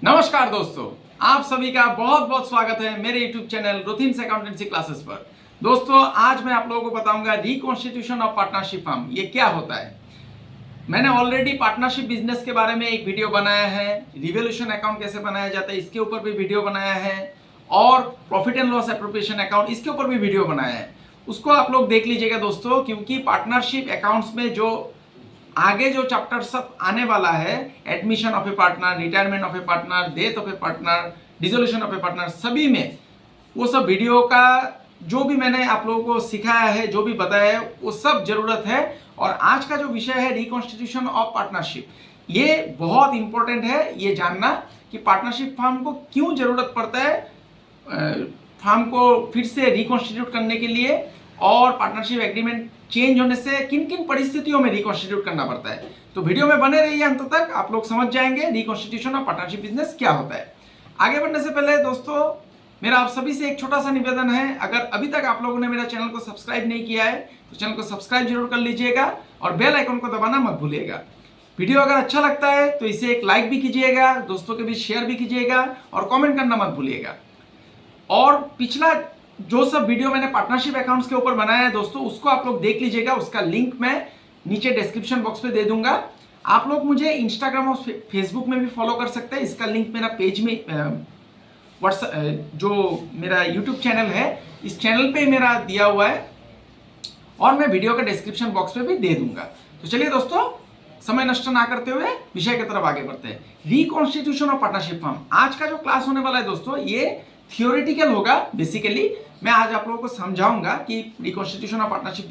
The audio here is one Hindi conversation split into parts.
नमस्कार दोस्तों, आप सभी का बहुत बहुत स्वागत है मेरे YouTube चैनल रोथिन्स अकाउंटेंसी क्लासेस पर। दोस्तों, आज मैं आप लोगों को बताऊंगा रिकॉन्स्टिट्यूशन ऑफ पार्टनरशिप फर्म ये क्या होता है। मैंने ऑलरेडी पार्टनरशिप बिजनेस के बारे में एक वीडियो बनाया है, रिवोल्यूशन अकाउंट कैसे बनाया जाता है इसके ऊपर भी वीडियो बनाया है, और profit and loss appropriation account इसके ऊपर भी वीडियो बनाया है। उसको आप लोग देख लीजिएगा दोस्तों, क्योंकि पार्टनरशिप अकाउंट्स में जो आगे जो चैप्टर सब आने वाला है, admission of A partner, retirement of A partner, death of A partner, dissolution of A partner, सभी में वो सब वीडियो का जो भी मैंने आप लोगों को सिखाया है, जो भी बताया है, वो सब जरूरत है। और आज का जो विषय है रिकॉन्स्टिट्यूशन ऑफ पार्टनरशिप, ये बहुत इंपॉर्टेंट है ये जानना कि पार्टनरशिप फर्म को क्यों जरूरत पड़ता है फर्म को फिर से रिकॉन्स्टिट्यूट करने के लिए, और पार्टनरशिप एग्रीमेंट चेंज होने से किन किन परिस्थितियों में रिकॉन्स्टिट्यूट करना पड़ता है। तो वीडियो में बने रहिए अंत तक, आप लोग समझ जाएंगे रिकॉन्स्टिट्यूशन ऑफ पार्टनरशिप बिजनेस क्या होता है। आगे बढ़ने से पहले दोस्तों, मेरा आप सभी से एक छोटा सा निवेदन है, अगर अभी तक आप लोगों ने मेरा चैनल को सब्सक्राइब नहीं किया है तो चैनल को सब्सक्राइब जरूर कर लीजिएगा और बेल आइकन को दबाना मत भूलिएगा। वीडियो अगर अच्छा लगता है तो इसे एक लाइक भी कीजिएगा, दोस्तों के बीच शेयर भी कीजिएगा और कमेंट करना मत भूलिएगा। और पिछला जो सब वीडियो मैंने पार्टनरशिप अकाउंट्स के ऊपर बनाया है दोस्तों, उसको आप लोग देख लीजिएगा, उसका लिंक मैं नीचे डिस्क्रिप्शन बॉक्स पे दे दूंगा। आप लोग मुझे इंस्टाग्राम और फेसबुक में भी फॉलो कर सकते हैं, इसका लिंक मेरा पेज में व्हाट्सएप जो मेरा यूट्यूब चैनल है इस चैनल पे मेरा दिया हुआ है, और मैं वीडियो का डिस्क्रिप्शन बॉक्स में भी दे दूंगा। तो चलिए दोस्तों, समय नष्ट ना करते हुए विषय की तरफ आगे बढ़ते हैं। रिकॉन्स्टिट्यूशन ऑफ पार्टनरशिप फर्म, आज का जो क्लास होने वाला है दोस्तों, ये थियोरेटिकल होगा। बेसिकली मैं आज आप लोगों को समझाऊंगा कि रिकॉन्स्टिट्यूशन ऑफ पार्टनरशिप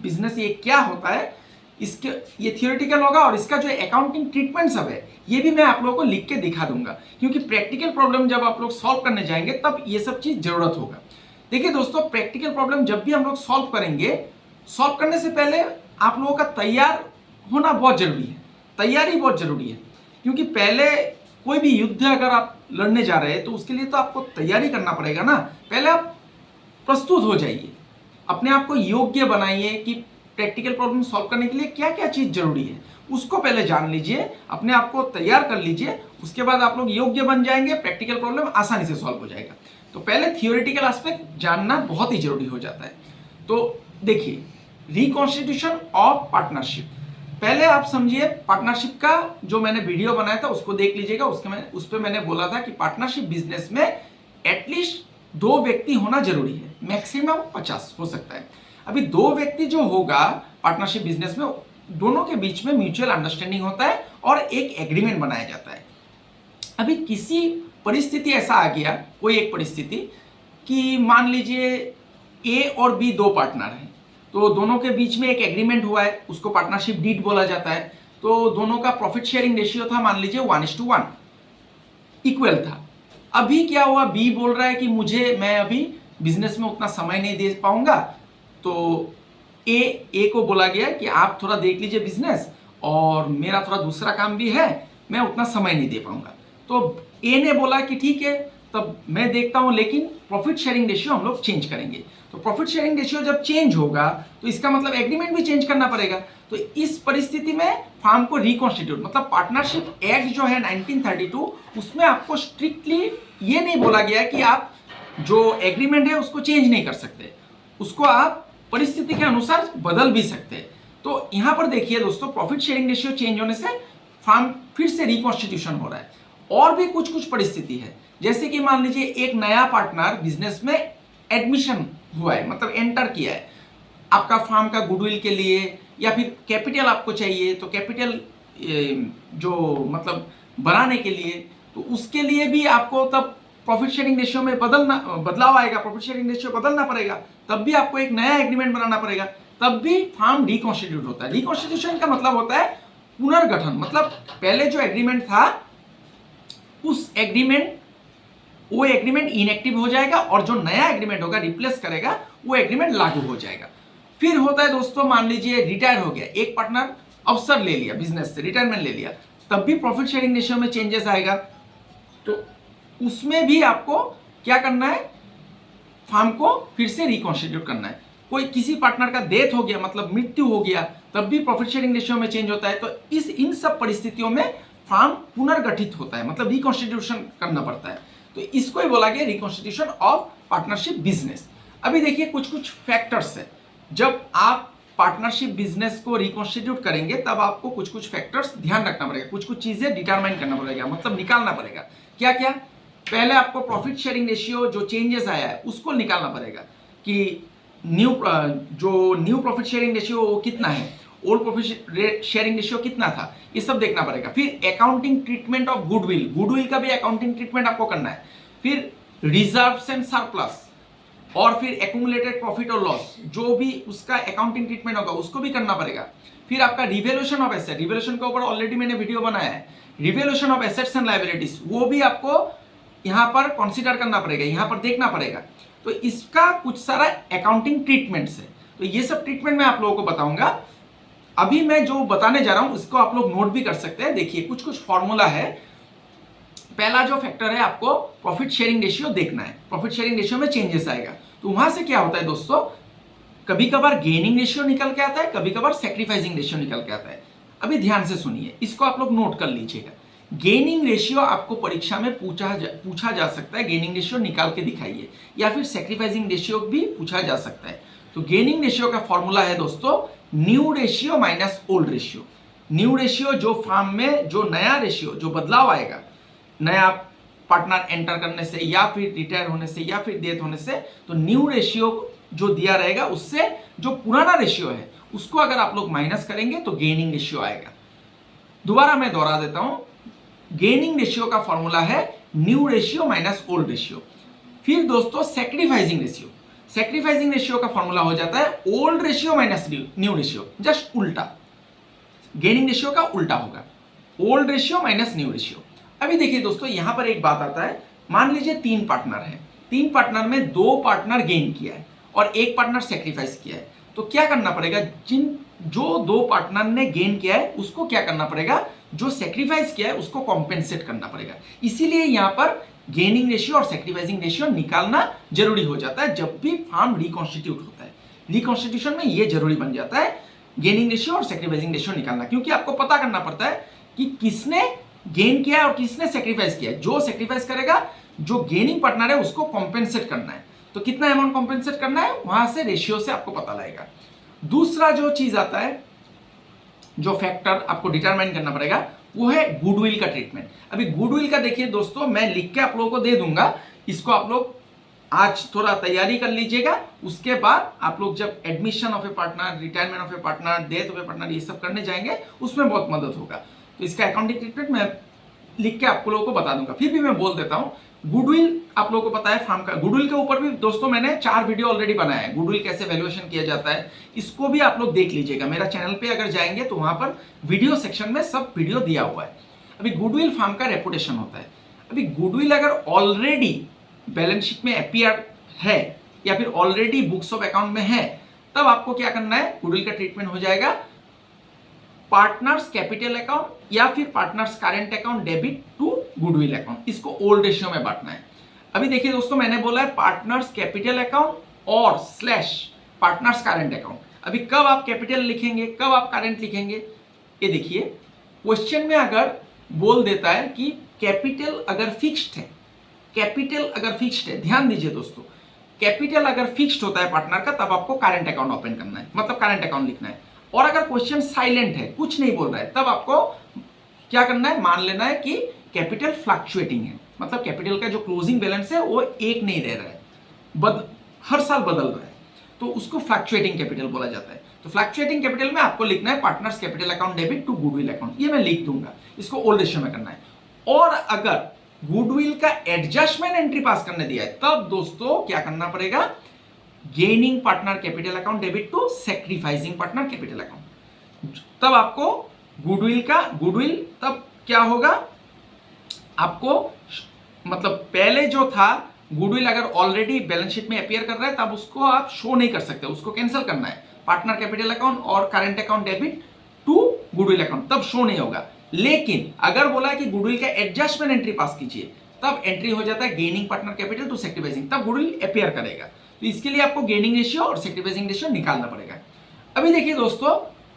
बिजनेस ये क्या होता है, इसके ये थियोरेटिकल होगा, और इसका जो अकाउंटिंग ट्रीटमेंट सब है ये भी मैं आप लोगों को लिख के दिखा दूंगा, क्योंकि प्रैक्टिकल प्रॉब्लम जब आप लोग सॉल्व करने जाएंगे तब ये सब चीज जरूरत होगा। देखिए दोस्तों, प्रैक्टिकल प्रॉब्लम जब भी हम लोग सॉल्व करेंगे, सॉल्व करने से पहले आप लोगों का तैयार होना बहुत जरूरी है, तैयारी बहुत जरूरी है। क्योंकि पहले कोई भी युद्ध अगर आप लड़ने जा रहे हैं तो उसके लिए तो आपको तैयारी करना पड़ेगा ना। पहले आप प्रस्तुत हो जाइए, अपने आप को योग्य बनाइए कि प्रैक्टिकल प्रॉब्लम सॉल्व करने के लिए क्या क्या चीज जरूरी है, उसको पहले जान लीजिए, अपने आप को तैयार कर लीजिए। उसके बाद आप लोग योग्य बन जाएंगे, प्रैक्टिकल प्रॉब्लम आसानी से सॉल्व हो जाएगा। तो पहले थियोरेटिकल एस्पेक्ट जानना बहुत ही जरूरी हो जाता है। तो देखिए, रिकॉन्स्टिट्यूशन ऑफ पार्टनरशिप, पहले आप समझिए पार्टनरशिप का जो मैंने वीडियो बनाया था उसको देख लीजिएगा। उस पर मैंने बोला था कि पार्टनरशिप बिजनेस में एटलीस्ट 2 व्यक्ति होना जरूरी है, मैक्सिमम 50 हो सकता है। अभी 2 व्यक्ति जो होगा पार्टनरशिप बिजनेस में, दोनों के बीच में म्यूचुअल अंडरस्टैंडिंग होता है और एक एग्रीमेंट बनाया जाता है। अभी किसी परिस्थिति ऐसा आ गया, कोई एक परिस्थिति कि मान लीजिए ए और बी 2 पार्टनर हैं, तो दोनों के बीच में एक एग्रीमेंट हुआ है, उसको पार्टनरशिप डीड बोला जाता है। तो दोनों का प्रॉफिट शेयरिंग रेशियो था मान लीजिए 1:1 इक्वल था। अभी क्या हुआ, बी बोल रहा है कि मैं अभी बिजनेस में उतना समय नहीं दे पाऊंगा, तो ए को बोला गया कि आप थोड़ा देख लीजिए बिजनेस, और मेरा थोड़ा दूसरा काम भी है, मैं उतना समय नहीं दे पाऊंगा। तो ए ने बोला कि ठीक है, तब मैं देखता हूं, लेकिन प्रॉफिट शेयरिंग रेशियो हम लोग चेंज करेंगे। तो प्रॉफिट शेयरिंग रेशियो जब चेंज होगा तो इसका मतलब एग्रीमेंट भी चेंज करना पड़ेगा। तो इस परिस्थिति में फर्म को रिकॉन्स्टिट्यूट, मतलब पार्टनरशिप एक्ट जो है 1932, उसमें आपको स्ट्रिक्टली ये नहीं बोला गया कि आप जो एग्रीमेंट है उसको चेंज नहीं कर सकते, उसको आप परिस्थिति के अनुसार बदल भी सकते हैं। तो यहां पर देखिए दोस्तों, प्रॉफिट शेयरिंग रेशियो चेंज होने से फर्म फिर से रिकॉन्स्टिट्यूशन हो रहा है। और भी कुछ परिस्थिति है, जैसे कि मान लीजिए एक नया पार्टनर बिजनेस में एडमिशन हुआ है, मतलब एंटर किया है, आपका फर्म का गुडविल के लिए, या फिर कैपिटल आपको चाहिए, तो कैपिटल जो मतलब बनाने के लिए, तो उसके लिए भी आपको तब प्रॉफिट शेयरिंग रेशियो में बदलाव आएगा, प्रॉफिट शेयरिंग रेशियो बदलना पड़ेगा, तब भी आपको एक नया एग्रीमेंट बनाना पड़ेगा, तब भी फर्म रिकॉन्स्टिट्यूट होता है। रिकॉन्स्टिट्यूशन का मतलब होता है पुनर्गठन, मतलब पहले जो एग्रीमेंट था वो एग्रीमेंट इनएक्टिव हो जाएगा, और जो नया एग्रीमेंट होगा रिप्लेस करेगा, वो एग्रीमेंट लागू हो जाएगा। फिर होता है दोस्तों, मान लीजिए रिटायर हो गया, एक पार्टनर अवसर ले लिया, बिजनेस से रिटायरमेंट ले लिया, तब भी प्रॉफिट शेयरिंग रेशियो में चेंजेस आएगा। तो उसमें भी आपको क्या करना है, फर्म को फिर से रिकॉन्स्टिट्यूट करना है। कोई किसी पार्टनर का डेथ हो गया, मतलब मृत्यु हो गया, तब भी प्रॉफिट शेयरिंग रेशियो में चेंज होता है। तो इन सब परिस्थितियों में फार्म पुनर्गठित होता है, मतलब रिकॉन्स्टिट्यूशन करना पड़ता है, तो इसको ही बोला गया रिकॉन्स्टिट्यूशन ऑफ पार्टनरशिप बिजनेस। अभी देखिए कुछ कुछ फैक्टर्स है, जब आप पार्टनरशिप बिजनेस को रिकॉन्स्टिट्यूट करेंगे तब आपको कुछ कुछ फैक्टर्स ध्यान रखना पड़ेगा, कुछ कुछ चीजें डिटरमाइन करना पड़ेगा, मतलब निकालना पड़ेगा। क्या क्या? पहले आपको प्रॉफिट शेयरिंग रेशियो जो चेंजेस आया है उसको निकालना पड़ेगा कि न्यू प्रॉफिट शेयरिंग रेशियो कितना है, ओल्ड प्रॉफिट शेयरिंग रेशियो कितना था, ये सब देखना पड़ेगा। फिर अकाउंटिंग ट्रीटमेंट ऑफ गुडविल का भी अकाउंटिंग ट्रीटमेंट आपको करना है। फिर रिजर्व्स एंड सरप्लस, और फिर एक्यूमुलेटेड प्रॉफिट और लॉस, जो भी उसका अकाउंटिंग ट्रीटमेंट होगा उसको भी करना पड़ेगा। फिर आपका रिवैल्यूएशन ऑफ एसेट, रिवैल्यूएशन के ऊपर ऑलरेडी मैंने वीडियो बनाया है, revaluation of assets and liabilities, वो भी आपको यहाँ पर कंसीडर करना पड़ेगा, यहाँ पर देखना पड़ेगा। तो इसका कुछ सारा अकाउंटिंग ट्रीटमेंट्स है, तो ये सब ट्रीटमेंट मैं आप लोगों को बताऊंगा। अभी मैं जो बताने जा रहा हूं उसको आप लोग नोट भी कर सकते हैं। देखिए कुछ कुछ फॉर्मूला है। पहला जो फैक्टर है, आपको प्रॉफिट शेयरिंग रेशियो देखना है, प्रॉफिट शेयरिंग रेशियो में चेंजेस आएगा, तो वहां से क्या होता है दोस्तों, कभी कभार गेनिंग रेशियो निकल के आता है, कभी कभार सैक्रिफाइसिंग रेशियो निकल के आता है। अभी ध्यान से सुनिए, इसको आप लोग नोट कर लीजिएगा। गेनिंग रेशियो आपको परीक्षा में पूछा जा सकता है, गेनिंग रेशियो निकाल के दिखाइए, या फिर सैक्रिफाइसिंग रेशियो भी पूछा जा सकता है। तो गेनिंग रेशियो का फॉर्मूला है दोस्तों new ratio minus old ratio. New ratio जो फार्म में जो नया रेशियो, जो बदलाव आएगा नया पार्टनर एंटर करने से या फिर रिटायर होने से या फिर डेथ होने से, तो न्यू रेशियो जो दिया रहेगा उससे जो पुराना रेशियो है उसको अगर आप लोग माइनस करेंगे तो गेनिंग रेशियो आएगा। दोबारा मैं दोहरा देता हूं, गेनिंग रेशियो का फॉर्मूला है new ratio minus old ratio. फिर दोस्तों सैक्रिफाइसिंग रेशियो, सैक्रिफाइसिंग रेशियो का फॉर्मूला हो जाता है old ratio minus new ratio, just उल्टा, गेनिंग रेशियो का उल्टा होगा, old ratio minus new ratio. अभी देखिए दोस्तों यहां पर एक बात आता है, मान लीजिए 3 पार्टनर है, 3 पार्टनर में 2 पार्टनर गेन किया है और 1 पार्टनर सैक्रिफाइस किया है, तो क्या करना पड़ेगा, जो 2 पार्टनर ने गेन किया है उसको क्या करना पड़ेगा, जो सैक्रिफाइस किया है उसको कॉम्पेंसेट करना पड़ेगा। इसीलिए यहां पर गेनिंग रेशियो और सैक्रिफाइसिंग रेशियो निकालना जरूरी हो जाता है जब भी फार्म रिकॉन्स्टिट्यूट होता है। रिकॉन्स्टिट्यूशन में यह जरूरी बन जाता है गेनिंग रेशियो और सैक्रिफाइसिंग रेशियो निकालना, क्योंकि आपको पता करना पड़ता है कि किसने गेन किया है और किसने सैक्रिफाइस किया है। जो सैक्रिफाइस करेगा, जो गेनिंग पार्टनर है उसको कॉम्पेंसेट करना है, तो कितना अमाउंट कॉम्पेंसेट करना है वहां से रेशियो से आपको पता लगेगा। दूसरा जो चीज आता है, जो फैक्टर आपको डिटरमाइन करना पड़ेगा, वो है गुडविल का ट्रीटमेंट। अभी गुडविल का देखिए दोस्तों, मैं लिख के आप लोगों को दे दूंगा, इसको आप लोग आज थोड़ा तैयारी कर लीजिएगा, उसके बाद आप लोग जब admission of A partner, retirement of A partner, death of A partner, ये सब करने जाएंगे उसमें बहुत मदद होगा। तो इसका अकाउंटिंग ट्रीटमेंट मैं लिख के आप लोगों को बता दूंगा। फिर भी मैं बोल देता हूं, गुडविल आप लोगों को पता है फार्म का, गुडविल के ऊपर भी दोस्तों मैंने 4 वीडियो ऑलरेडी बनाया है, गुडविल कैसे वैल्यूएशन किया जाता है, इसको भी आप लोग देख लीजिएगा। मेरा चैनल पे अगर जाएंगे तो वहां पर वीडियो सेक्शन में सब वीडियो दिया हुआ है। अभी गुडविल फार्म का रेपुटेशन होता है। अभी गुडविल अगर ऑलरेडी बैलेंस शीट में अपीयर है या फिर ऑलरेडी बुक्स ऑफ अकाउंट में है, तब आपको क्या करना है, गुडविल का ट्रीटमेंट हो जाएगा पार्टनर्स कैपिटल अकाउंट या फिर partners current account debit to goodwill account, इसको ओल्ड रेशियो में बांटना है। अभी देखिए दोस्तों, मैंने बोला है पार्टनर्स कैपिटल अकाउंट और स्लैश पार्टनर्स करंट अकाउंट। अभी कब आप कैपिटल लिखेंगे, कब आप करंट लिखेंगे, ये देखिए क्वेश्चन में अगर बोल देता है कि कैपिटल अगर फिक्स्ड है, कैपिटल अगर फिक्स्ड है, ध्यान दीजिए दोस्तों, कैपिटल अगर फिक्स्ड होता है पार्टनर का, तब आपको करंट अकाउंट ओपन करना है, मतलब करंट अकाउंट लिखना है। और अगर क्वेश्चन साइलेंट है, कुछ नहीं बोल रहा है, तब आपको क्या करना है, मान लेना है कि कैपिटल फ्लक्चुएटिंग है, मतलब कैपिटल का जो क्लोजिंग बैलेंस है वो एक नहीं रह रहा है, हर साल बदल रहा है, तो उसको फ्लक्चुएटिंग कैपिटल बोला जाता है। तो फ्लक्चुएटिंग कैपिटल में आपको लिखना है partners capital account debit to goodwill account, ये मैं लिख दूंगा, इसको ओल्ड रेशियो में करना है। और अगर गुडविल का एडजस्टमेंट एंट्री पास करने दिया है, तब दोस्तों क्या करना पड़ेगा, gaining partner capital account debit to sacrificing partner capital account, तब आपको गुडविल तब क्या होगा, आपको मतलब पहले जो था गुडविल अगर ऑलरेडी बैलेंस शीट में अपीयर कर रहा है, तब उसको आप शो नहीं कर सकते, उसको कैंसिल करना है, पार्टनर कैपिटल अकाउंट और current account debit to goodwill account, तब शो नहीं होगा। लेकिन अगर बोला है कि गुडविल का एडजस्टमेंट एंट्री पास कीजिए, तब एंट्री हो जाता है gaining partner capital to sacrificing, तब गुडविल अपीयर करेगा। तो इसके लिए आपको गेनिंग रेशियो और सैक्रिफाइसिंग रेशियो निकालना पड़ेगा। अभी देखिए दोस्तों,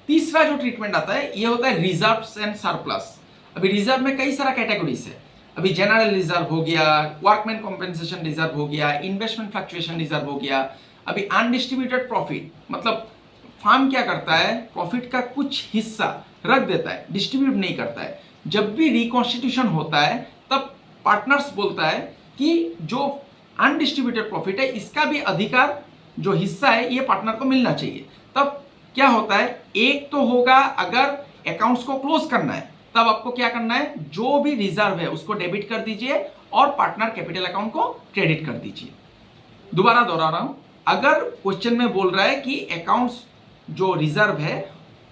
तीसरा जो ट्रीटमेंट आता है ये होता है रिजर्व्स एंड सरप्लस। अभी रिजर्व में कई सारा कैटेगरीज है। अभी जनरल रिजर्व हो गया, वर्कमैन कॉम्पेंसेशन रिजर्व हो गया, इन्वेस्टमेंट फ्लक्चुएशन रिजर्व हो गया। अभी अनडिस्ट्रीब्यूटेड प्रॉफिट, मतलब फार्म क्या करता है, प्रॉफिट का कुछ हिस्सा रख देता है, डिस्ट्रीब्यूट नहीं करता है। जब भी रिकॉन्स्टिट्यूशन होता है तब पार्टनर्स बोलता है कि जो अनडिस्ट्रीब्यूटेड प्रॉफिट है इसका भी अधिकार, जो हिस्सा है, ये पार्टनर को मिलना चाहिए। तब क्या होता है, एक तो होगा अगर अकाउंट्स को क्लोज करना है तब आपको क्या करना है, जो भी रिजर्व है उसको डेबिट कर दीजिए और पार्टनर कैपिटल अकाउंट को क्रेडिट कर दीजिए। दोबारा दोहरा रहा हूं, अगर क्वेश्चन में बोल रहा है कि अकाउंट्स जो रिजर्व है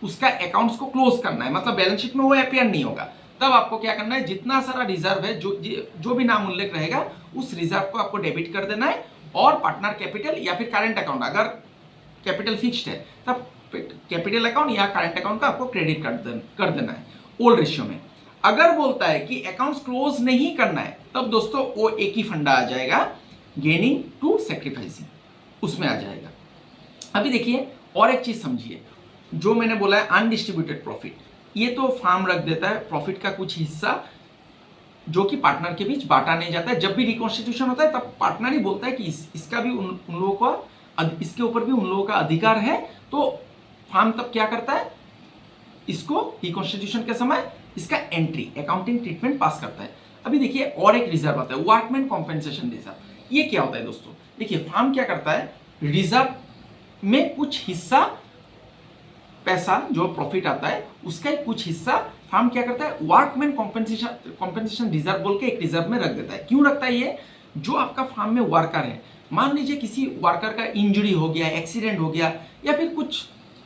उसका अकाउंट्स को क्लोज करना है, मतलब बैलेंस शीट में वो अपीयर नहीं होगा, तब आपको क्या करना है, जितना सारा रिजर्व है, जो भी नाम उल्लेख रहेगा उस रिजर्व को आपको डेबिट कर देना है और पार्टनर कैपिटल या फिर करंट अकाउंट, अगर कैपिटल फिक्स्ड है तब कैपिटल अकाउंट या करंट अकाउंट का आपको क्रेडिट कर देना है ओल्ड रेशियो में। अगर बोलता है कि अकाउंट्स क्लोज नहीं करना है तब दोस्तों वो एक ही फंडा आ जाएगा, गेनिंग टू सैक्रिफाइसिंग, उसमें आ जाएगा। अभी देखिए और एक चीज समझिए, जो मैंने बोला है अनडिस्ट्रीब्यूटेड प्रॉफिट, ये तो फार्म रख देता है प्रॉफिट का कुछ हिस्सा जो कि पार्टनर के बीच बांटा नहीं जाता है। जब भी रिकॉन्स्टिट्यूशन होता है तब पार्टनर ही बोलता है कि इसका भी उन लोगों का, इसके ऊपर भी उन लोगों का अधिकार है। तो फार्म तब क्या करता है, इसको रिकॉन्स्टिट्यूशन के समय इसका एंट्री, अकाउंटिंग ट्रीटमेंट पास करता है। अभी देखिए और एक रिजर्व आता है, वर्कमैन कॉम्पेंसेशन रिजर्व। ये क्या होता है दोस्तों, देखिए फार्म क्या करता है, रिजर्व में कुछ हिस्सा पैसा जो प्रॉफिट आता है उसका एक कुछ हिस्सा फार्म क्या करता है, वर्कमैन कॉम्पेंसेशन रिजर्व बोल के एक रिजर्व में रख देता है। क्यों रखता है ये, जो आपका फार्म में वर्कर है, मान लीजिए किसी वर्कर का इंजरी हो गया, एक्सीडेंट हो गया या फिर कुछ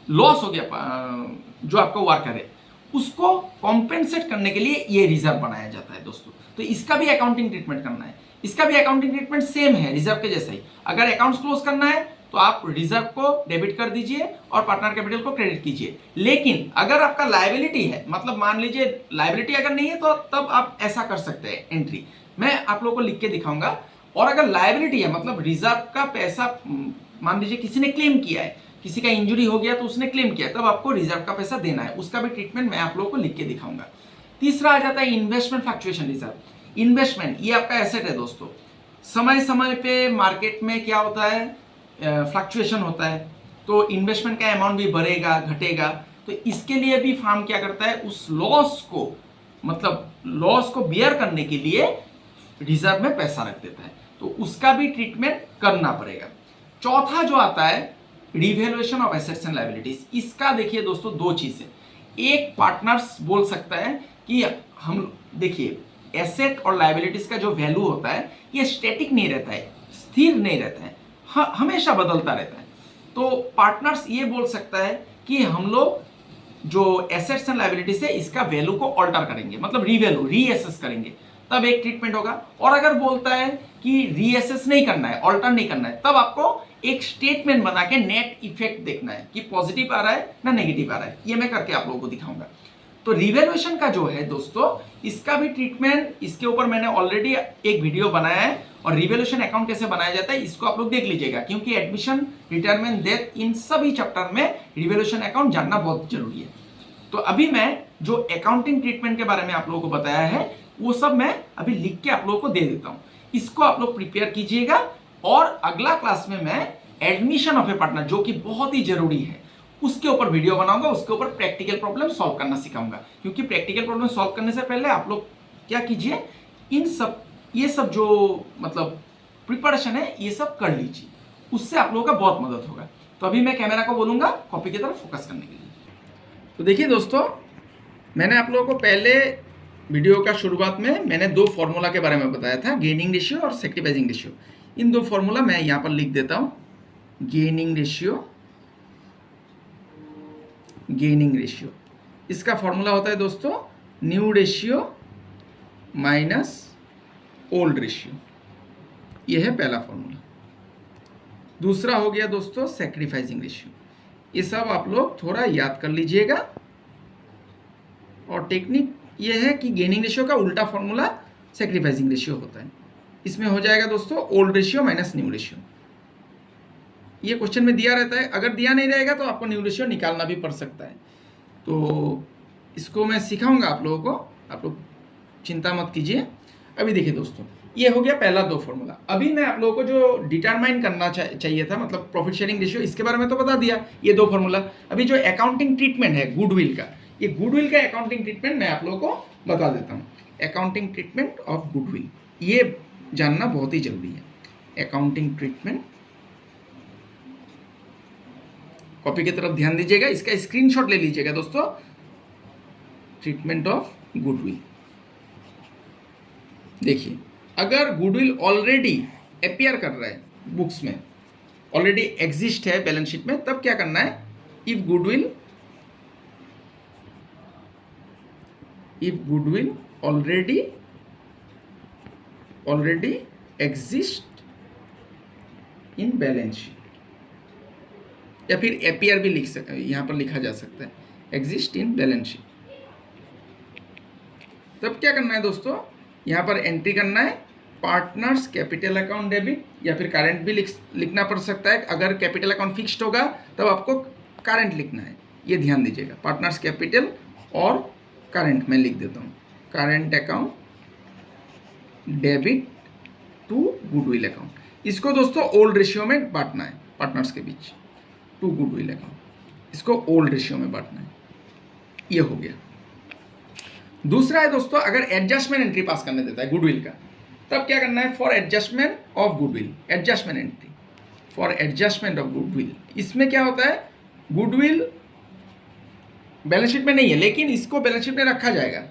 लॉस हो गया, जो आपका वर्कर है उसको कॉम्पेंसेट करने के लिए ये रिजर्व बनाया जाता है दोस्तों। तो इसका भी अकाउंटिंग ट्रीटमेंट करना है, इसका भी अकाउंटिंग ट्रीटमेंट सेम है रिजर्व के जैसा ही। अगर अकाउंट्स क्लोज करना है तो आप रिजर्व को डेबिट कर दीजिए और पार्टनर कैपिटल को क्रेडिट कीजिए। लेकिन अगर आपका लायबिलिटी है, मतलब मान लीजिए लायबिलिटी अगर नहीं है तो तब आप ऐसा कर सकते हैं एंट्री, मैं आप लोगों को लिख के दिखाऊंगा। और अगर लायबिलिटी है, मतलब रिजर्व का पैसा, मान लीजिए किसी ने क्लेम किया है, किसी का इंजरी हो गया तो उसने क्लेम किया, तब आपको रिजर्व का पैसा देना है, उसका भी ट्रीटमेंट मैं आप लोगों को लिख के दिखाऊंगा। तीसरा आ जाता है इन्वेस्टमेंट फ्लक्चुएशन रिजर्व। इन्वेस्टमेंट ये आपका एसेट है दोस्तों, समय समय पे मार्केट में क्या होता है, फ्लक्चुएशन होता है, तो इन्वेस्टमेंट का अमाउंट भी बढ़ेगा घटेगा। तो इसके लिए भी फार्म क्या करता है, उस लॉस को, मतलब लॉस को बियर करने के लिए रिजर्व में पैसा रख देता है, तो उसका भी ट्रीटमेंट करना पड़ेगा। चौथा जो आता है revaluation of assets and liabilities. इसका देखिए दोस्तों दो चीज है, एक पार्टनर्स बोल सकता है कि हम देखिए एसेट और लायबिलिटीज का जो वैल्यू होता है ये स्टैटिक नहीं रहता है, स्थिर नहीं रहता है, हमेशा बदलता रहता है। तो पार्टनर्स ये बोल सकता है कि हम लोग जो एसेट्स एंड लायबिलिटीज है इसका वैल्यू को ऑल्टर करेंगे, मतलब रीवैल्यू, रीएसेस करेंगे, तब एक ट्रीटमेंट होगा। और अगर बोलता है कि रीएसेस नहीं करना है, ऑल्टर नहीं करना है, तब आपको एक स्टेटमेंट बना के नेट इफेक्ट देखना है कि पॉजिटिव आ रहा है ना नेगेटिव आ रहा है, ये मैं करके आप लोगों को दिखाऊंगा। तो रिवैल्यूएशन का जो है दोस्तों, इसका भी ट्रीटमेंट, इसके ऊपर मैंने ऑलरेडी एक वीडियो बनाया है, और रिवैल्यूएशन अकाउंट कैसे बनाया जाता है इसको आप लोग देख लीजिएगा, क्योंकि एडमिशन, रिटायरमेंट, डेथ, इन सभी चैप्टर में रिवैल्यूएशन अकाउंट जानना बहुत जरूरी है। तो अभी मैं जो अकाउंटिंग ट्रीटमेंट के बारे में आप लोगों को बताया है वो सब मैं अभी लिख के आप लोगों को दे देता हूं, इसको आप लोग प्रिपेयर कीजिएगा। और अगला क्लास में मैं एडमिशन ऑफ ए पार्टनर, जो कि बहुत ही जरूरी है, उसके ऊपर वीडियो बनाऊंगा, उसके ऊपर प्रैक्टिकल प्रॉब्लम सॉल्व करना सिखाऊंगा। क्योंकि प्रैक्टिकल प्रॉब्लम सॉल्व करने से पहले आप लोग क्या कीजिए, इन सब, ये सब जो मतलब प्रिपरेशन है ये सब कर लीजिए, उससे आप लोगों का बहुत मदद होगा। तो अभी मैं कैमरा को बोलूंगा कॉपी की तरफ फोकस करने के लिए। तो देखिए दोस्तों, मैंने आप लोगों को पहले वीडियो का शुरुआत में मैंने दो फॉर्मूला के बारे में बताया था, गेनिंग रेशियो और सैक्रिफाइसिंग रेशियो। इन दो फॉर्मूला मैं यहाँ पर लिख देता हूँ, गेनिंग रेशियो, इसका फॉर्मूला होता है दोस्तों new ratio minus old ratio, ये है पहला फॉर्मूला। दूसरा हो गया दोस्तों सैक्रिफाइसिंग रेशियो। ये सब आप लोग थोड़ा याद कर लीजिएगा। और टेक्निक ये है कि गेनिंग रेशियो का उल्टा फॉर्मूला सैक्रिफाइसिंग रेशियो होता है। इसमें हो जाएगा दोस्तों old ratio minus new ratio. ये क्वेश्चन में दिया रहता है, अगर दिया नहीं रहेगा तो आपको न्यू रेशियो निकालना भी पड़ सकता है। तो इसको मैं सिखाऊंगा आप लोगों को, आप लोग चिंता मत कीजिए। अभी देखिए दोस्तों, ये हो गया पहला 2 फॉर्मूला। अभी मैं आप लोगों को जो डिटरमाइन करना चाहिए था, मतलब प्रॉफिट शेयरिंग रेशियो, इसके बारे में तो बता दिया, ये 2 फॉर्मूला। अभी जो अकाउंटिंग ट्रीटमेंट है गुडविल का, ये गुडविल का अकाउंटिंग ट्रीटमेंट मैं आप लोगों को बता देता हूँ। अकाउंटिंग ट्रीटमेंट ऑफ गुडविल, ये जानना बहुत ही जरूरी है। अकाउंटिंग ट्रीटमेंट, कॉपी की तरफ ध्यान दीजिएगा, इसका स्क्रीनशॉट ले लीजिएगा दोस्तों। ट्रीटमेंट ऑफ गुडविल, देखिए अगर गुडविल ऑलरेडी अपीयर कर रहा है बुक्स में, ऑलरेडी एग्जिस्ट है बैलेंस शीट में, तब क्या करना है, if goodwill already exist in balance sheet, या फिर अपीयर भी यहां पर लिखा जा सकता है, एग्जिस्ट इन बैलेंस शीट, तब क्या करना है दोस्तों, यहां पर एंट्री करना है पार्टनर्स कैपिटल अकाउंट डेबिट, या फिर करंट भी लिखना पड़ सकता है। अगर कैपिटल अकाउंट फिक्स्ड होगा तब आपको करंट लिखना है, ये ध्यान दीजिएगा। पार्टनर्स कैपिटल और करंट मैं लिख देता हूँ, current account debit to goodwill account. इसको दोस्तों ओल्ड रेशियो में बांटना है, पार्टनर्स के बीच टू गुडविल अकाउंट, इसको ओल्ड रेशियो में बांटना है। ये हो गया। दूसरा है दोस्तों, अगर एडजस्टमेंट एंट्री पास करने देता है गुडविल का, तब क्या करना है, for adjustment of goodwill, adjustment entry for adjustment of goodwill. इसमें क्या होता है, गुडविल बैलेंस शीट में नहीं है, लेकिन इसको बैलेंस शीट में रखा जाएगा,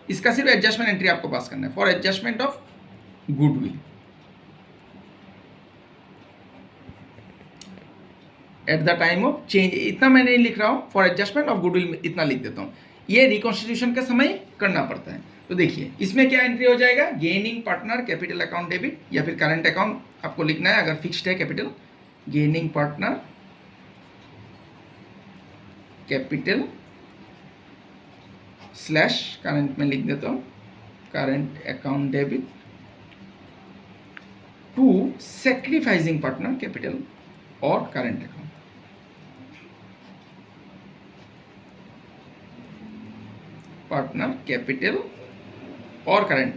इसका सिर्फ एडजस्टमेंट एंट्री आपको पास करना है, for adjustment of goodwill at the time of change. इतना मैं नहीं लिख रहा हूं, फॉर एडजस्टमेंट ऑफ गुडविल इतना लिख देता हूं, ये रिकॉन्स्टिट्यूशन के समय करना पड़ता है। तो देखिए इसमें क्या एंट्री हो जाएगा, gaining partner capital account debit, या फिर करंट अकाउंट आपको लिखना है अगर फिक्स्ड है capital, gaining partner capital slash current में लिख देता हूं, current account debit to sacrificing partner capital और करंट अकाउंट। पार्टनर कैपिटल और करंट,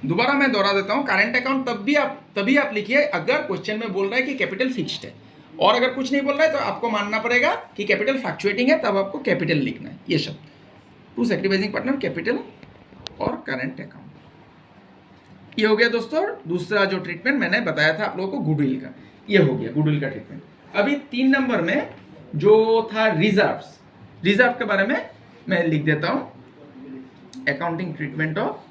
दोबारा मैं दोहरा देता हूं, करंट अकाउंट तभी आप लिखिए अगर क्वेश्चन में बोल रहा है कि कैपिटल फिक्स्ड है, और अगर कुछ नहीं बोल रहा है तो आपको मानना पड़ेगा कि कैपिटल फ्लक्चुएटिंग है, तब आपको कैपिटल लिखना है, ये शब्द, टू सैक्रिफाइसिंग पार्टनर कैपिटल और करंट अकाउंट। ये हो गया दोस्तों दूसरा जो ट्रीटमेंट मैंने बताया था आप लोगों को गुडविल का, ये हो गया गुडविल का ट्रीटमेंट। अभी 3 नंबर में जो था रिजर्व के बारे में मैं लिख देता हूं, accounting treatment of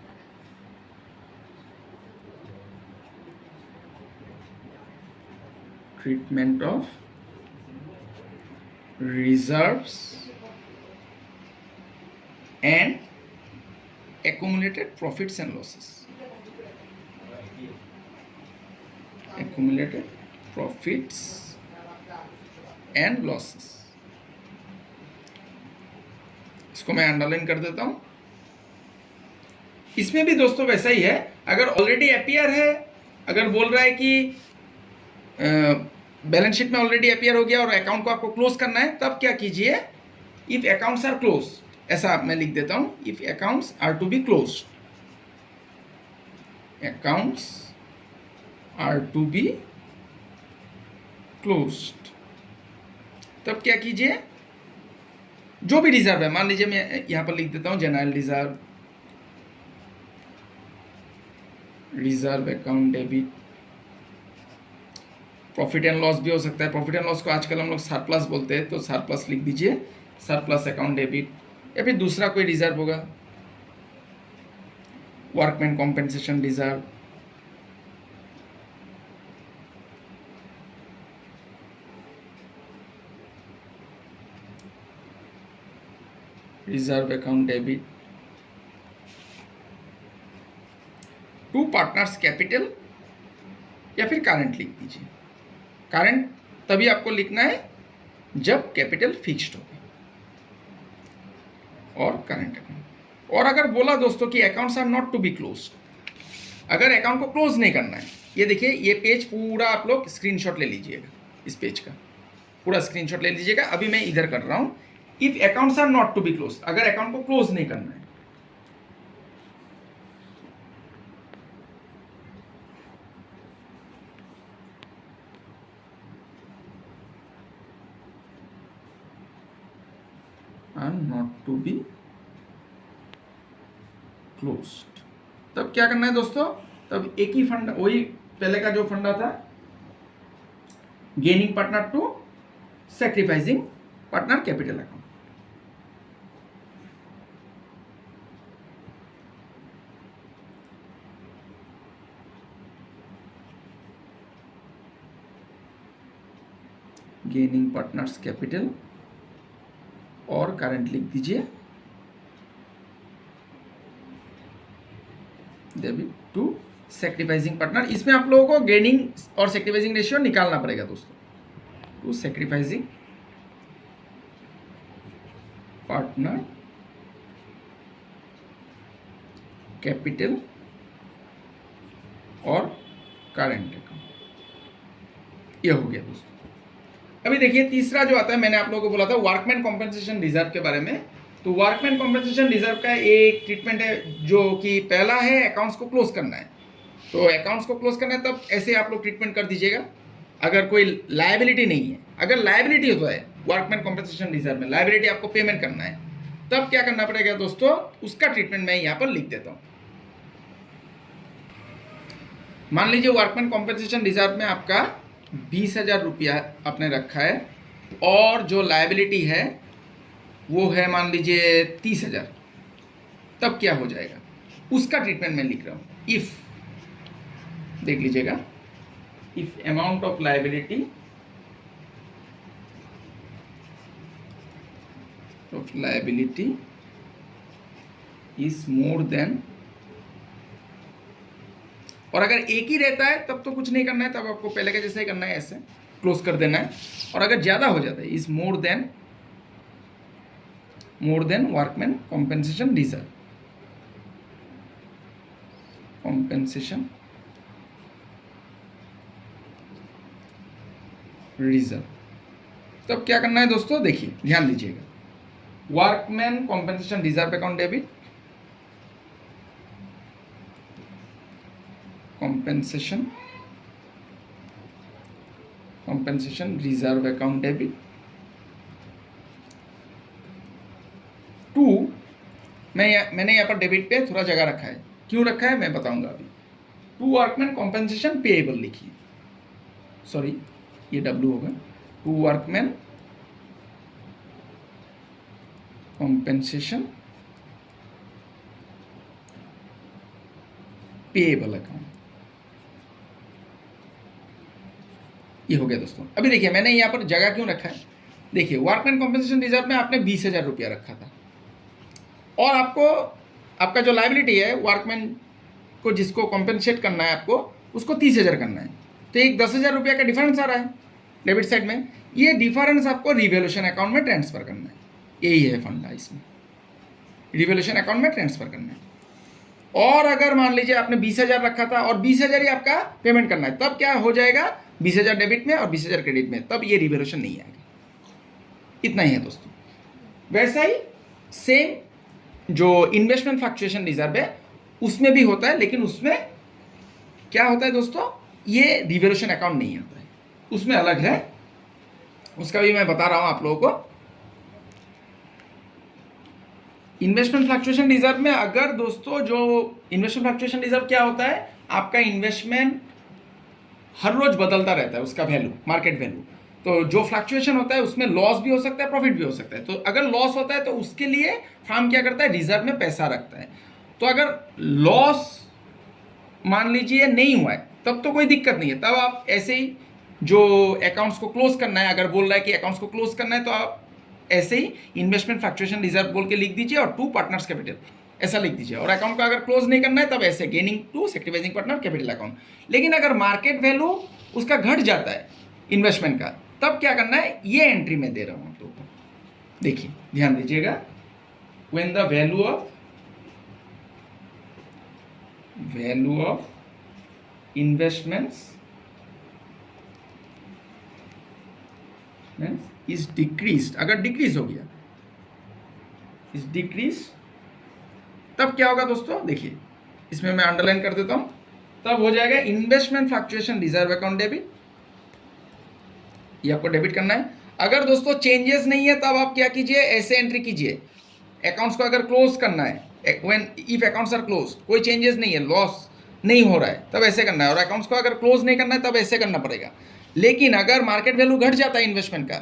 reserves and accumulated profits and losses, accumulated profits and losses, इसको मैं अंडरलाइन कर देता हूं। इसमें भी दोस्तों वैसा ही है, अगर ऑलरेडी अपीयर है, अगर बोल रहा है कि बैलेंस शीट में ऑलरेडी अपीयर हो गया और अकाउंट को आपको क्लोज करना है, तब क्या कीजिए, इफ अकाउंट्स आर क्लोज, ऐसा मैं लिख देता हूं, if accounts are to be closed, accounts are to be closed, तब क्या कीजिए, जो भी रिजर्व है, मान लीजिए मैं यहां पर लिख देता हूं general reserve, reserve account debit, profit and loss भी हो सकता है, प्रॉफिट एंड लॉस को आजकल हम लोग सरप्लस बोलते हैं, तो सरप्लस लिख दीजिए, सरप्लस अकाउंट डेबिट, या फिर दूसरा कोई रिजर्व होगा, workman compensation reserve, reserve account debit to partners capital, या फिर करंट लिख दीजिए। करंट तभी आपको लिखना है जब कैपिटल फिक्स्ड हो, और करंट अकाउंट। और अगर बोला दोस्तों कि accounts are not to be close, अगर अकाउंट को क्लोज नहीं करना है, ये देखिए ये पेज पूरा आप लोग स्क्रीनशॉट ले लीजिएगा, इस पेज का पूरा स्क्रीनशॉट ले लीजिएगा। अभी मैं इधर कर रहा हूं, if accounts are not to be close, अगर अकाउंट को क्लोज नहीं करना है, are not to be closed. तब क्या करना है दोस्तों, तब एक ही फंड, वही पहले का जो फंडा था, gaining partner to sacrificing partner capital account. Gaining partners capital और करंट लिख दीजिए डेबिट टू सैक्रिफाइसिंग पार्टनर। इसमें आप लोगों को गेनिंग और सैक्रिफाइसिंग रेशियो निकालना पड़ेगा दोस्तों। टू सैक्रिफाइसिंग पार्टनर कैपिटल और करंट अकाउंट, ये हो गया दोस्तों। अभी देखिए तीसरा जो आता है, मैंने आप लोगों को बोला था वर्कमैन कॉम्पेंसेशन रिजर्व के बारे में। तो वर्कमैन कॉम्पेंसेशन रिजर्व का एक ट्रीटमेंट है जो कि पहला है अकाउंट्स को क्लोज करना है। तो अकाउंट्स को क्लोज करना है तब ऐसे आप लोग ट्रीटमेंट कर दीजिएगा। अगर कोई लायबिलिटी नहीं है, अगर लायबिलिटी होता है वर्कमैन कॉम्पेंसेशन रिजर्व में, लायबिलिटी आपको पेमेंट करना है, तब क्या करना पड़ेगा दोस्तों, उसका ट्रीटमेंट मैं यहाँ पर लिख देता हूँ। मान लीजिए वर्कमैन कॉम्पेंसेशन रिजर्व में आपका 20,000 रुपया आपने रखा है और जो लायबिलिटी है वो है मान लीजिए 30,000। तब क्या हो जाएगा, उसका ट्रीटमेंट मैं लिख रहा हूँ। इफ, देख लीजिएगा, if amount of liability is more then, और अगर एक ही रहता है तब तो कुछ नहीं करना है, तब आपको पहले का जैसे ही करना है, ऐसे क्लोज कर देना है। और अगर ज़्यादा हो जाता है, is more than workman compensation reserve, तब क्या करना है दोस्तों, देखिए ध्यान दीजिएगा। Workman compensation reserve account debit, compensation reserve account debit to, मैंने यहाँ पर डेबिट पे थोड़ा जगह रखा है, क्यों रखा है मैं बताऊंगा अभी। टू वर्कमैन कॉम्पेंसेशन पेएबल लिखिए, सॉरी ये डब्ल्यू होगा, to workman compensation payable account, ये हो गया दोस्तों। अभी देखिए मैंने यहाँ पर जगह क्यों रखा है, देखिए वर्कमैन कॉम्पेंसेशन रिजर्व में आपने 20,000 रुपया रखा था और आपको आपका जो लायबिलिटी है वर्कमैन को जिसको कॉम्पेंसेट करना है आपको, उसको 30,000 करना है। तो एक 10,000 रुपया का डिफरेंस आ रहा है डेबिट साइड में, ये डिफरेंस आपको रिवैल्यूएशन अकाउंट में ट्रांसफर करना है। यही है फंडा, इसमें रिवैल्यूएशन अकाउंट में ट्रांसफर करना है। और अगर मान लीजिए आपने 20,000 रखा था और 20,000 ही आपका पेमेंट करना है, तब क्या हो जाएगा, 20,000 डेबिट में और 20,000 क्रेडिट में, तब ये रिवैल्यूएशन नहीं आएगा। इतना ही है दोस्तों। वैसा ही सेम जो इन्वेस्टमेंट फ्लक्चुएशन रिजर्व है उसमें भी होता है, लेकिन उसमें क्या होता है दोस्तों, ये रिवैल्यूएशन अकाउंट नहीं आता है, उसमें अलग है, उसका भी मैं बता रहा हूं आप लोगों को। इन्वेस्टमेंट फ्लक्चुएशन रिजर्व में अगर दोस्तों, जो इन्वेस्टमेंट फ्लक्चुएशन रिजर्व क्या होता है, आपका इन्वेस्टमेंट हर रोज बदलता रहता है, उसका वैल्यू, मार्केट वैल्यू। तो जो फ्लक्चुएशन होता है उसमें लॉस भी हो सकता है, प्रॉफिट भी हो सकता है। तो अगर लॉस होता है तो उसके लिए फर्म क्या करता है, रिजर्व में पैसा रखता है। तो अगर लॉस मान लीजिए नहीं हुआ है तब तो कोई दिक्कत नहीं है, तब आप ऐसे ही जो अकाउंट्स को क्लोज करना है, अगर बोल रहा है कि अकाउंट्स को क्लोज करना है, तो आप ऐसे ही इन्वेस्टमेंट फ्लक्चुएशन रिजर्व बोल के लिख दीजिए और टू पार्टनर्स कैपिटल ऐसा लिख दीजिए। और अकाउंट को अगर क्लोज नहीं करना है तब ऐसे gaining to sacrificing partner capital account. लेकिन अगर मार्केट वैल्यू उसका घट जाता है इन्वेस्टमेंट का, तब क्या करना है, ये एंट्री में दे रहा हूं तो देखिए ध्यान दीजिएगा। When the value of investments is decrease, अगर डिक्रीज हो गया, इज डिक्रीज, तब क्या होगा दोस्तों, देखिए इसमें मैं अंडरलाइन कर देता हूं, तब हो जाएगा investment fluctuation reserve account debit, ये आपको डेबिट करना है। अगर दोस्तों चेंजेस नहीं है तब आप क्या कीजिए, ऐसे एंट्री कीजिए। अकाउंट्स को अगर क्लोज करना है, when if accounts are close, कोई चेंजेस नहीं है, लॉस नहीं हो रहा है, तब ऐसे करना है। और अकाउंट्स को अगर क्लोज नहीं करना है तब ऐसे करना पड़ेगा। लेकिन अगर मार्केट वैल्यू घट जाता है इन्वेस्टमेंट का,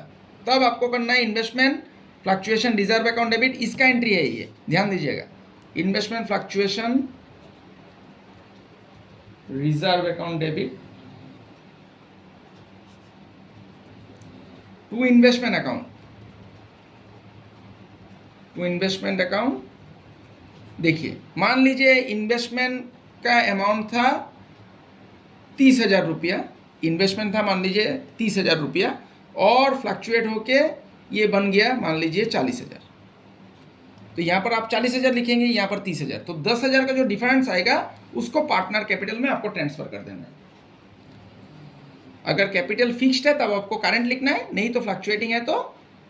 तब आपको करना है investment fluctuation reserve account debit, इसका एंट्री है ये, ध्यान दीजिएगा। Investment fluctuation reserve account debit to investment account, to investment account. देखिए मान लीजिए इन्वेस्टमेंट का अमाउंट था 30,000 रुपया, इन्वेस्टमेंट था मान लीजिए 30,000 रुपया, और फ्लक्चुएट होके ये बन गया मान लीजिए 40,000। तो यहाँ पर आप 40,000 लिखेंगे, यहाँ पर 30,000, तो 10,000 का जो डिफरेंस आएगा उसको पार्टनर कैपिटल में आपको ट्रांसफर कर देना है। अगर कैपिटल फिक्स्ड है तब आपको करंट लिखना है, नहीं तो फ्लक्चुएटिंग है तो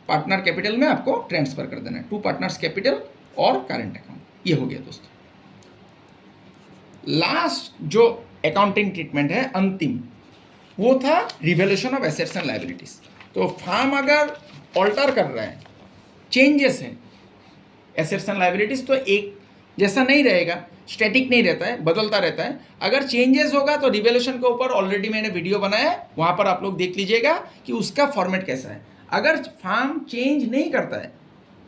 पार्टनर कैपिटल में आपको ट्रांसफर कर देना है, टू पार्टनर्स कैपिटल और करंट अकाउंट। ये हो गया दोस्तों। लास्ट जो अकाउंटिंग ट्रीटमेंट है अंतिम, वो था revaluation of assets and liabilities. तो फर्म अगर ऑल्टर कर रहा है, चेंजेस हैं एसेट्स एंड लायबिलिटीज, तो एक जैसा नहीं रहेगा, स्टैटिक नहीं रहता है, बदलता रहता है। अगर चेंजेस होगा तो रिवैल्यूएशन के ऊपर ऑलरेडी मैंने वीडियो बनाया है, वहाँ पर आप लोग देख लीजिएगा कि उसका फॉर्मेट कैसा है। अगर फर्म चेंज नहीं करता है,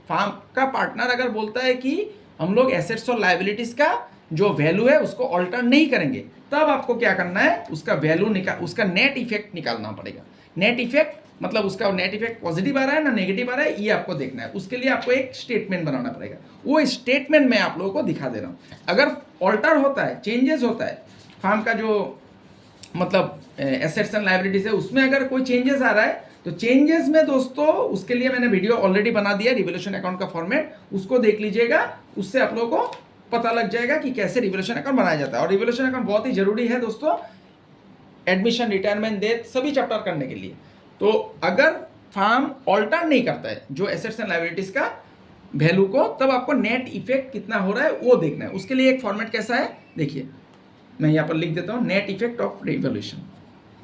फर्म का पार्टनर अगर बोलता है कि हम लोग एसेट्स और लायबिलिटीज का जो वैल्यू है उसको ऑल्टर नहीं करेंगे, तब आपको क्या करना है, उसका वैल्यू उसका नेट इफेक्ट निकालना पड़ेगा। नेट इफेक्ट मतलब उसका नेट इफेक्ट पॉजिटिव आ रहा है ना नेगेटिव आ रहा है, ये आपको देखना है। उसके लिए आपको एक स्टेटमेंट बनाना पड़ेगा, वो स्टेटमेंट मैं आप लोगों को दिखा दे रहा हूँ। अगर ऑल्टर होता है, चेंजेस होता है, फर्म का जो मतलब एसेट्स एंड लायबिलिटीज है उसमें अगर कोई चेंजेस आ रहा है, तो चेंजेस में दोस्तों उसके लिए मैंने वीडियो ऑलरेडी बना दिया, रिवैल्यूएशन अकाउंट का फॉर्मेट, उसको देख लीजिएगा। उससे आप लोगों को पता लग जाएगा कि कैसे रिवैल्यूएशन अकाउंट बनाया जाता है। और रिवैल्यूएशन अकाउंट बहुत ही जरूरी है दोस्तों, एडमिशन, रिटायरमेंट, डेथ सभी चैप्टर करने के लिए। तो अगर फर्म ऑल्टर नहीं करता है जो एसेट्स एंड लायबिलिटीज का वैल्यू को, तब आपको नेट इफेक्ट कितना हो रहा है वो देखना है। उसके लिए एक फॉर्मेट कैसा है देखिए, मैं यहाँ पर लिख देता हूँ, net effect of revaluation,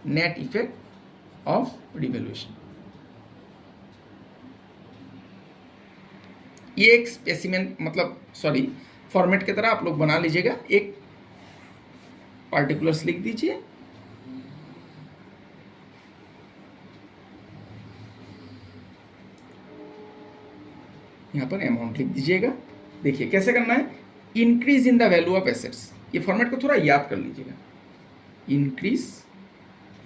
net effect of revaluation. ये एक स्पेसिमेन मतलब सॉरी फॉर्मेट की तरह आप लोग बना लीजिएगा, एक पार्टिकुलर्स लिख दीजिए। यहाँ पर अमाउंट लिख दीजिएगा। देखिए कैसे करना है, increase in the value of assets, ये फॉर्मेट को थोड़ा याद कर लीजिएगा, increase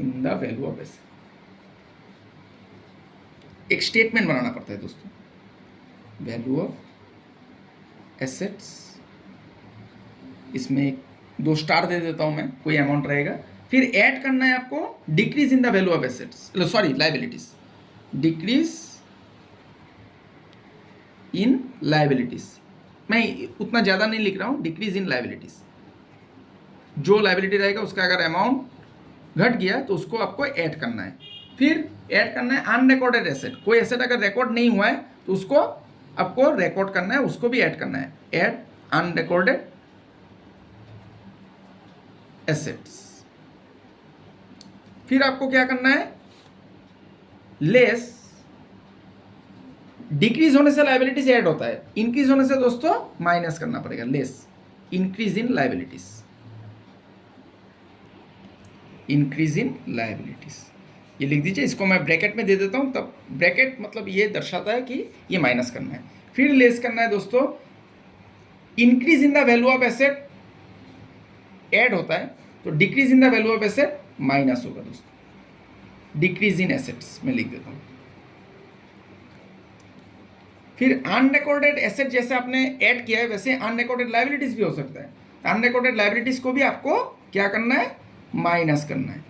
in the value of assets. एक स्टेटमेंट बनाना पड़ता है दोस्तों, वैल्यू ऑफ एसेट्स, इसमें 2 स्टार दे देता हूं मैं, कोई अमाउंट रहेगा। फिर ऐड करना है आपको decrease in the value of assets, sorry liabilities, decrease in liabilities. मैं उतना ज़्यादा नहीं लिख रहा हूँ, डिक्रीज इन लायबिलिटीज। जो लायबिलिटी रहेगा उसका अगर अमाउंट घट गया तो उसको आपको ऐड करना है। फिर ऐड करना है अनरिकॉर्डेड एसेट, कोई एसेट अगर रिकॉर्ड नहीं हुआ है तो उसको आपको रिकॉर्ड करना है, उसको भी ऐड करना है, ऐड अनरिकॉर्डेड एसेट्स। फिर आपको क्या करना है, लेस, डिक्रीज होने से लायबिलिटीज ऐड होता है, इंक्रीज होने से दोस्तों माइनस करना पड़ेगा, less, increase in liabilities, increase in liabilities, ये लिख दीजिए। इसको मैं ब्रैकेट में दे देता हूं, तब ब्रैकेट मतलब ये दर्शाता है कि ये माइनस करना है। फिर लेस करना है दोस्तों, increase in the value of asset add होता है, तो decrease in the value of asset minus होगा दोस्तों, डिक्रीज इन एसेट्स में लिख देता हूं। फिर अनरिकॉर्डेड एसेट जैसे आपने ऐड किया है वैसे अनरिकॉर्डेड लायबिलिटीज भी हो सकता है, अनरिकॉर्डेड लायबिलिटीज को भी आपको क्या करना है, माइनस करना है,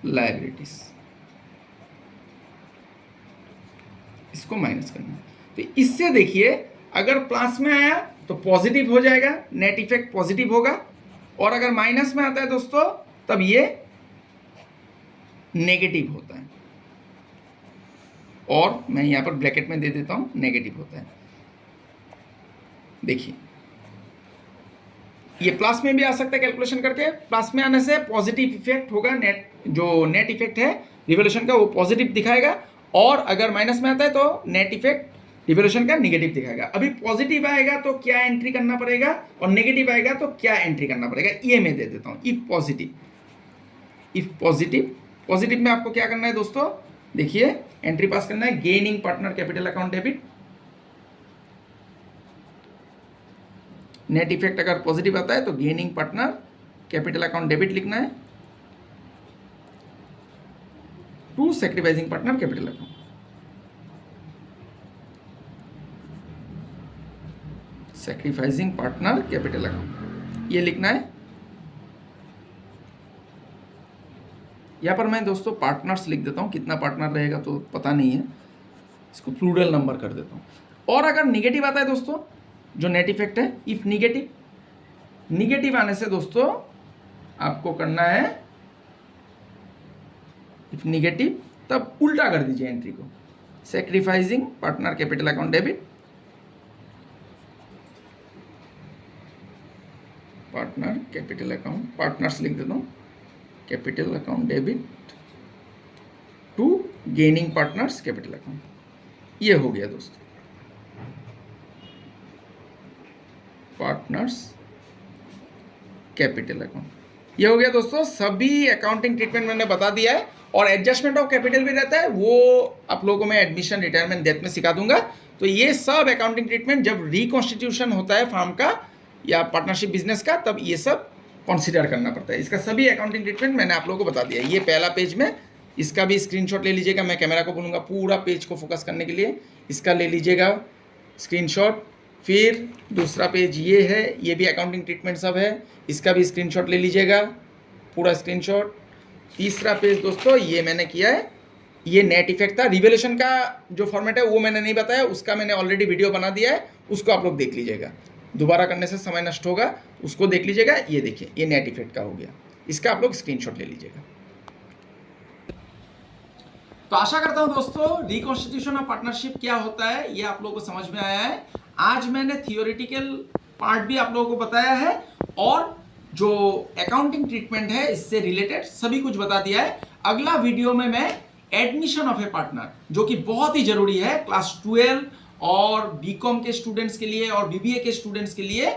लायबिलिटीज, इसको माइनस करना है। तो इससे देखिए अगर प्लस में आया तो पॉजिटिव हो जाएगा, नेट इफेक्ट पॉजिटिव होगा, और अगर माइनस में आता है दोस्तों तब ये नेगेटिव होता है, और मैं यहां पर ब्रैकेट में दे देता हूं नेगेटिव होता है। देखिए ये प्लस में भी आ सकता है कैलकुलेशन करके, प्लस में आने से पॉजिटिव इफेक्ट होगा, नेट जो नेट इफेक्ट है रिवोल्यूशन का वो पॉजिटिव दिखाएगा, और अगर माइनस में आता है तो नेट इफेक्ट रिवोल्यूशन का निगेटिव दिखाएगा। अभी पॉजिटिव आएगा तो क्या एंट्री करना पड़ेगा और नेगेटिव आएगा तो क्या एंट्री करना पड़ेगा, ये मैं दे देता हूँ। इफ पॉजिटिव में आपको क्या करना है दोस्तों, देखिए एंट्री पास करना है, gaining partner capital account debit. Net effect अगर पॉजिटिव आता है तो gaining partner capital account debit लिखना है to sacrificing partner capital account. Sacrificing partner capital account ये लिखना है। यहां पर मैं दोस्तों पार्टनर्स लिख देता हूं, कितना पार्टनर रहेगा तो पता नहीं है, इसको प्लूरल नंबर कर देता हूं। और अगर निगेटिव आता है दोस्तों, जो नेट इफेक्ट है, इफ निगेटिव आने से दोस्तों आपको करना है, इफ निगेटिव तब उल्टा कर दीजिए एंट्री को, sacrificing partner capital account debit, partner capital account, partners लिख देता हूँ, capital account debit to gaining partners capital account. ये हो गया दोस्तों पार्टनर्स कैपिटल अकाउंट, ये हो गया दोस्तों। सभी अकाउंटिंग ट्रीटमेंट मैंने बता दिया है, और एडजस्टमेंट ऑफ कैपिटल भी रहता है, वो आप लोगों को मैं एडमिशन, रिटायरमेंट, डेथ में सिखा दूंगा। तो ये सब अकाउंटिंग ट्रीटमेंट जब रिकॉन्स्टिट्यूशन होता है फार्म का या पार्टनरशिप बिजनेस का, तब ये सब कंसीडर करना पड़ता है। इसका सभी अकाउंटिंग ट्रीटमेंट मैंने आप लोगों को बता दिया है। ये पहला पेज में, इसका भी स्क्रीनशॉट ले लीजिएगा, मैं कैमरा को बोलूँगा पूरा पेज को फोकस करने के लिए, इसका ले लीजिएगा स्क्रीनशॉट। फिर दूसरा पेज ये है, ये भी अकाउंटिंग ट्रीटमेंट सब है, इसका भी स्क्रीनशॉट ले लीजिएगा, पूरा स्क्रीनशॉट। तीसरा पेज दोस्तों ये मैंने किया है, ये नेट इफेक्ट था। रिवोल्यूशन का जो फॉर्मेट है वो मैंने नहीं बताया, उसका मैंने ऑलरेडी वीडियो बना दिया है, उसको आप लोग देख लीजिएगा, दोबारा करने से समय नष्ट होगा, उसको देख लीजिएगा। ये देखिए ये नेट इफेक्ट का हो गया, इसका आप लोग स्क्रीनशॉट ले लीजिएगा। तो आशा करता हूं दोस्तों रिकॉन्स्टिट्यूशन ऑफ पार्टनरशिप क्या होता है ये आप लोगों को समझ में आया है। आज मैंने थियोरेटिकल पार्ट भी आप लोगों को बताया है, और जो अकाउंटिंग ट्रीटमेंट है इससे रिलेटेड सभी कुछ बता दिया है। अगला वीडियो में मैं एडमिशन ऑफ ए पार्टनर, जो कि बहुत ही जरूरी है क्लास 12 और बीकॉम के स्टूडेंट्स के लिए और बीबीए के स्टूडेंट्स के लिए,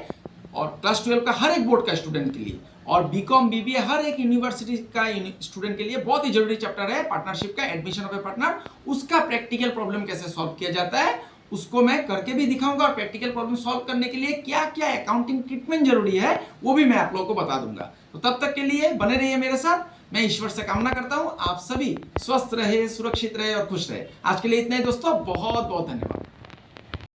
और क्लास 12 का हर एक बोर्ड का स्टूडेंट के लिए, और बीकॉम बीबीए हर एक यूनिवर्सिटी का स्टूडेंट के लिए बहुत ही जरूरी चैप्टर है पार्टनरशिप का, एडमिशन ऑफ ए पार्टनर। उसका प्रैक्टिकल प्रॉब्लम कैसे सॉल्व किया जाता है उसको मैं करके भी दिखाऊंगा, और प्रैक्टिकल प्रॉब्लम सॉल्व करने के लिए क्या क्या अकाउंटिंग ट्रीटमेंट जरूरी है वो भी मैं आप लोगों को बता दूंगा। तो तब तक के लिए बने रहिए मेरे साथ। मैं ईश्वर से कामना करता हूं आप सभी स्वस्थ रहे, सुरक्षित रहे और खुश रहे। आज के लिए इतना ही दोस्तों, बहुत बहुत धन्यवाद।